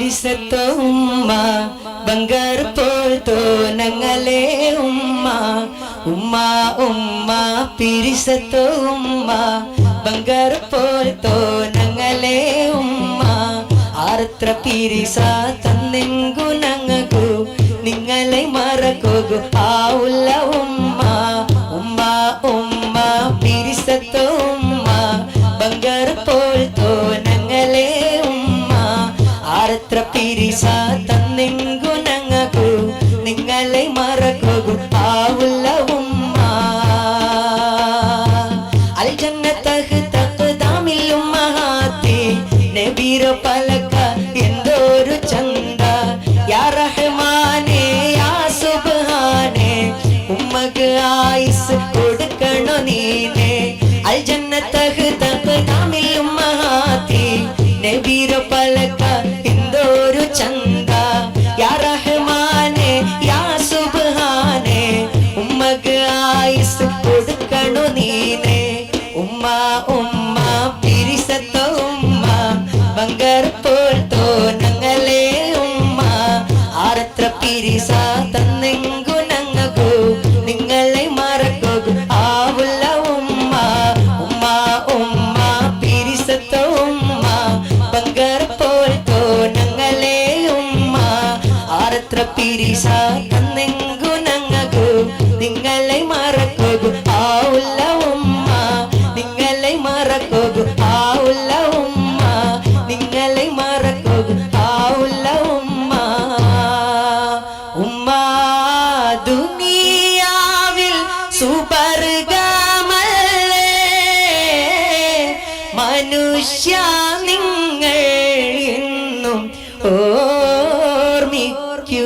പിരിസത്തോ ഉമ്മ ബംഗാർ പോൽത്തോ ഞങ്ങളെ ഉമ്മ ഉമ്മ ഉമ്മ പിരിസത്തോ ഉമ്മ ബംഗാർ പോൽത്തോ ഞങ്ങളെ ഉമ്മ ആർത്ര പിരിസ തന്നെങ്കു ഞങ്ങൾക്കു നിങ്ങളെ മറക്കോകു ആവുല്ല ഉമ്മ ഉമ്മ ഉമ്മ പിരിസത്തോ ഉമ്മ ബംഗാർ പോൽത്തോ ഞങ്ങളെ ഉമ്മ ആർത്ര പിരിസ തന്നെങ്കു ഞങ്ങൾക്കു നിങ്ങളെ മറക്കോകു ആവുല്ല ഉമ്മ അൽ ജന്നതഹ് തഖ്ദാമിൽ ഉമ്മഹാത്തി നബീരോ പലക എന്തൊരു ചന്ദ യാ റഹ്മാനേ യാ സുബ്ഹാനേ ഉമ്മക്ക് ആയുസ് കൊടുക്കണോ നീനേ അൽ ജന്നതഹ് തഖ്ദാമിൽ ഉമ്മഹാത്തി നബീരോ പലക എന്തൊരു ചന്ദ യാ റഹ്മാനേ യാ സുബ്ഹാനേ ഉമ്മക്ക് ആയുസ് കൊടുക്കണോ നീനേ ഉമ്മ ഉമ്മ പിരിസത്തോ ഉമ്മ ബംഗാർ പോൽത്തോ ഞങ്ങളെ ഉമ്മ ആരത്ര പിരിസ തന്നെങ്കു ഞങ്ങൾക്കു നിങ്ങളെ മറക്കോകു ആവുല്ല ഉമ്മ ഉമ്മ ഉമ്മ പിരിസത്തോ ഉമ്മ ബംഗാർ പോൽത്തോ ഞങ്ങളെ ഉമ്മ ആരത്ര പിരിസ തന്നെങ്കു ഞങ്ങൾക്കു നിങ്ങളെ മറക്കോകു ആവുല്ല ഉമ്മ നിങ്ങളെ മറക്കോകു ആവുല്ല ഉമ്മ നിങ്ങളെ മറക്കോകു ആവുല്ല ഉമ്മ ഉമ്മ ദുനിയാവിൽ സുബർഗമല്ലേ മനുഷ്യ നിങ്ങൾ എന്നും ഓർമ്മിക്കൂ